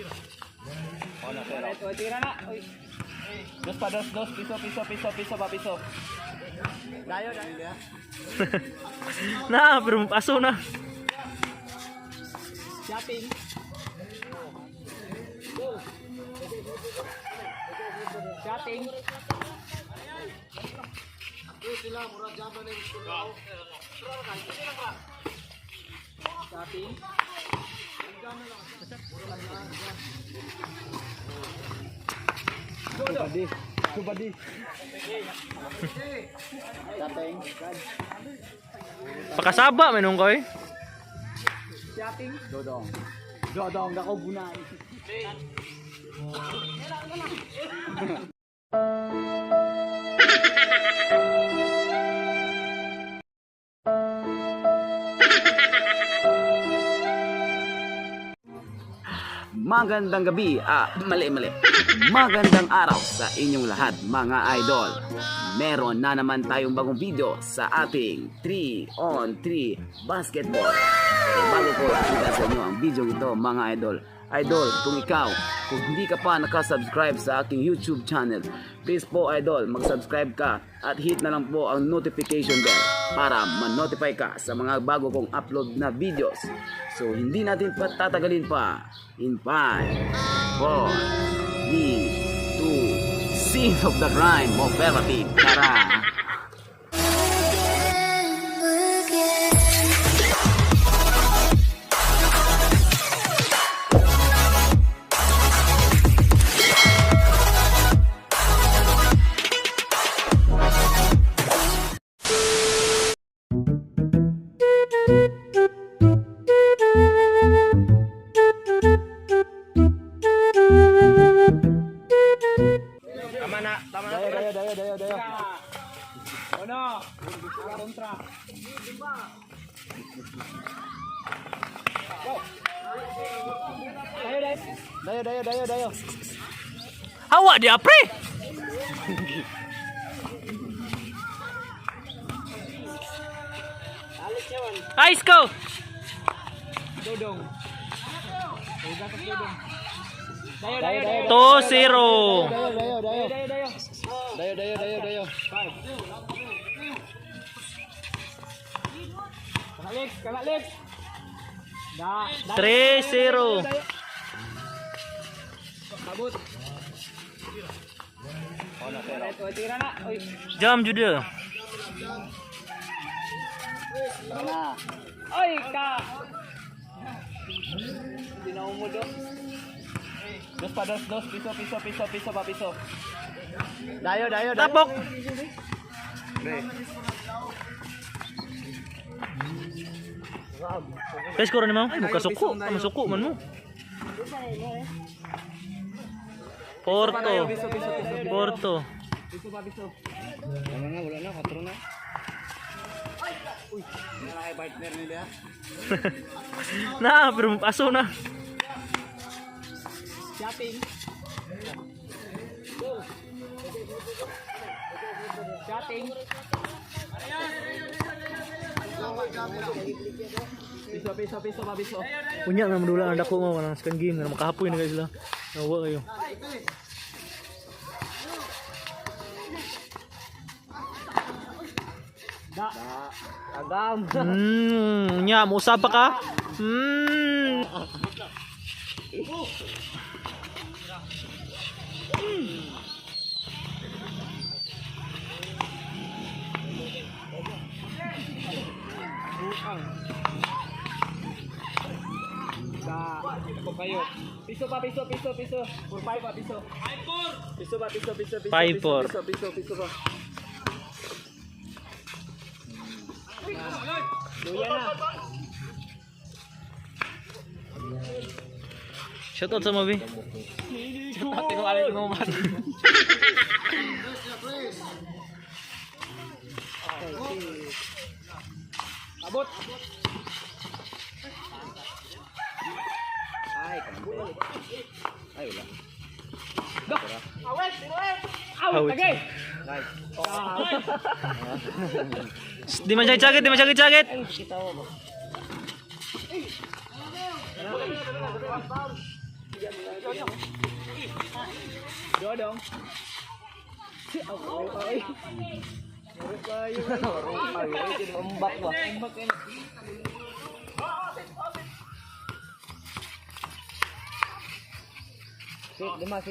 Ito, tira na. Uy. Dos pa, dos. Piso pa, piso. Dayo. Na, pero paso na. Shopping. Shopping. Shopping. Subadi. Shopping. Pakasaba menung koy. Shopping. Dodong dako bunay. Magandang gabi, mali. Magandang araw sa inyong lahat mga idol. Meron na naman tayong bagong video sa ating 3-on-3 basketball. So, bago ko ipakita sa inyo ang video ito mga idol. Idol, kung hindi ka pa nakasubscribe sa aking YouTube channel, please po idol, mag-subscribe ka at hit na lang po ang notification bell para ma-notify ka sa mga bago kong upload na videos. So hindi natin patatagalin pa. In 5, 4, 3, 2, scene of the crime operative. Tara! Tama na. Dayo. Ono. Kontra. Dayo. Awak dia pre. Ice go. Dodong. Dayo. 2-0. Dayo. Kalalik. 3-0. Kabut. Ito, tira na. Uy. Jam juga. Ay, ka. Hindi na umudo. Dos pa, dos. Piso pa, piso. Dayo. Tapok. Guys, ko rin mo. Ay, buka suko. Kamu suko man mo. Porto. Piso pa, piso. Wala na, 4 na. Uy, nalaki partner nila. Na, pero paso na. Shopping. Shopping. Piso pa, piso. Punya na madula ang dako mo walang second game na makahapoy na guys sila. Nawa kayo. Agam. Nya mo usab pa ka? Ako kayo. Piso pa, piso. 4-5 pa, piso. 5-4. Piso pa, piso. 5-4. Piso pa. Luya na. Shoutout sa Mavi. Shoutout ko alay mo man. Abot. Ay, kambo. Ay, wala. Dok. Awet. Awet tagay. Nice. Di man sakit. Ay, kita mo. Dodong. Ay. Ombak ba? Ombak ini. Sit 5. Vamos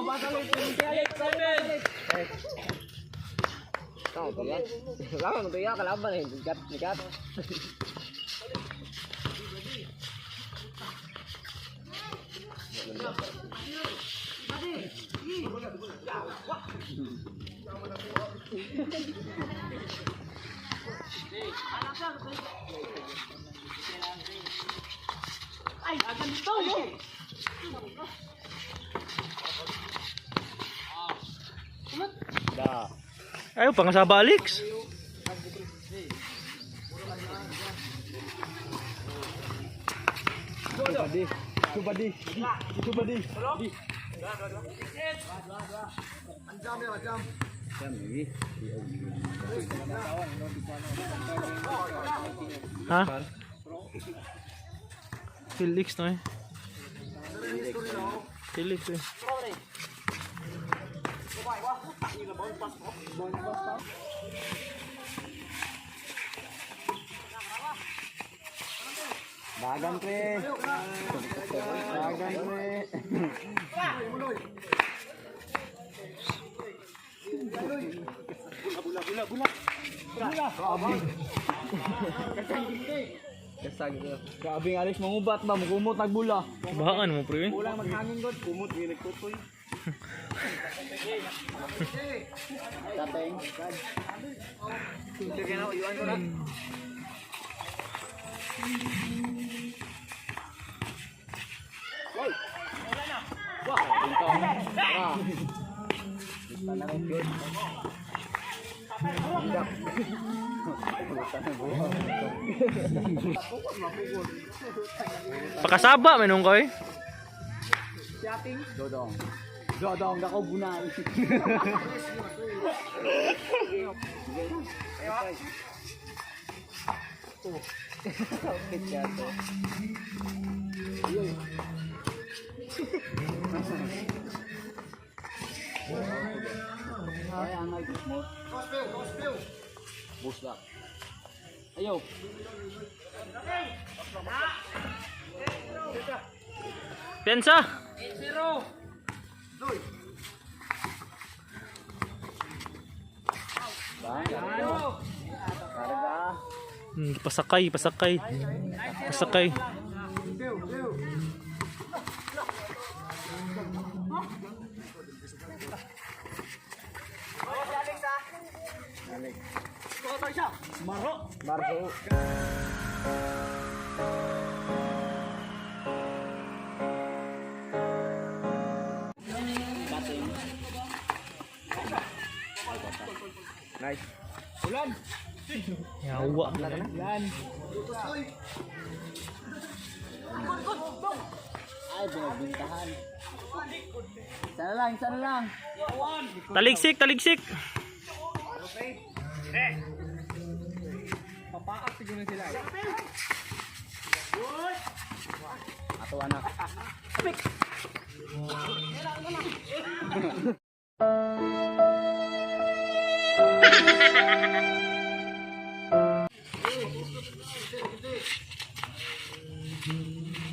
pasar Kau tuya. Kau tuya kalaban eh. Bigat. Ay, akan dito. Dah. Ayo pangasaba Alex. Coba di. Hah? Felix no eh. Felix eh. Dagan pre. Bula. Kasag ko. Grabe nga Alex mangubat ba, magumot nagbula. Bahaan mo pre. Kulang maghangin god, kumot gilik tutoy. Tateng. Sige na, iwan ko na. Woi. Wah, pinto. Tara. Tanah rokyon. Tidak. Pakasaba menung koy. Siating. Dodong dako bunay. Busla. Ayo. Pensa. 0. Pasakay. Marco. Nice. Ulan. Yawa. Ulan. Ay, binabintahan. Sana lang. Taligsik. Papaak siguro sila. Ato anak.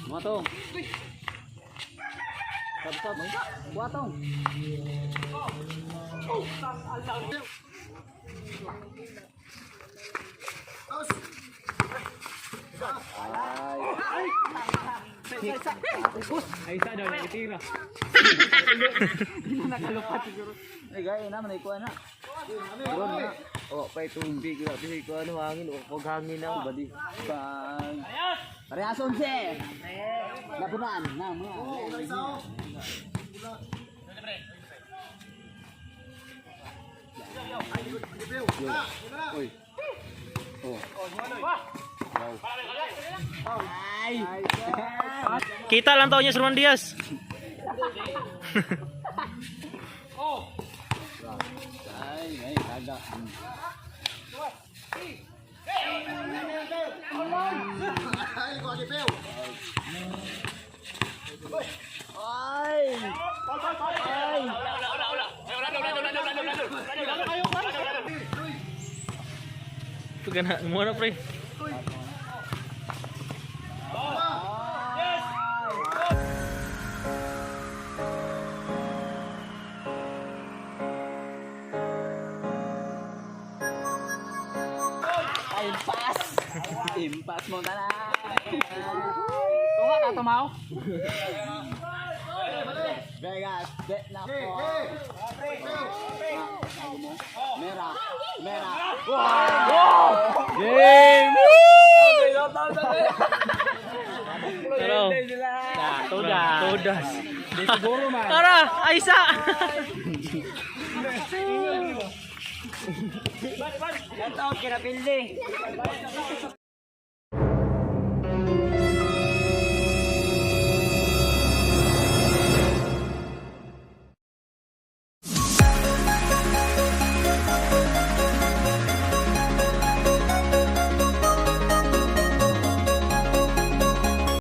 Matong. Sab. Buatong. Ay, isa daw nakitira. Nakalupat siguro. Ay, gaya naman, ikuha na. Doon na. O, pa itumbi ko. Kasi ikuha na hangin. O, kog hangin na. Badi. Bang. Parehason siya. Lapunan. Na, mga. Uy. Oh. Wow. Ay. Kita lang taon niya Roman Diaz. Ay, kaga. Ay! Ay! Tugan na mo na pre. Impas mo na. Kuha ka tumaw. Vegas, bet na po. Mera. Game. Pero todas. Tara, Aisa. Ito, kira pildi.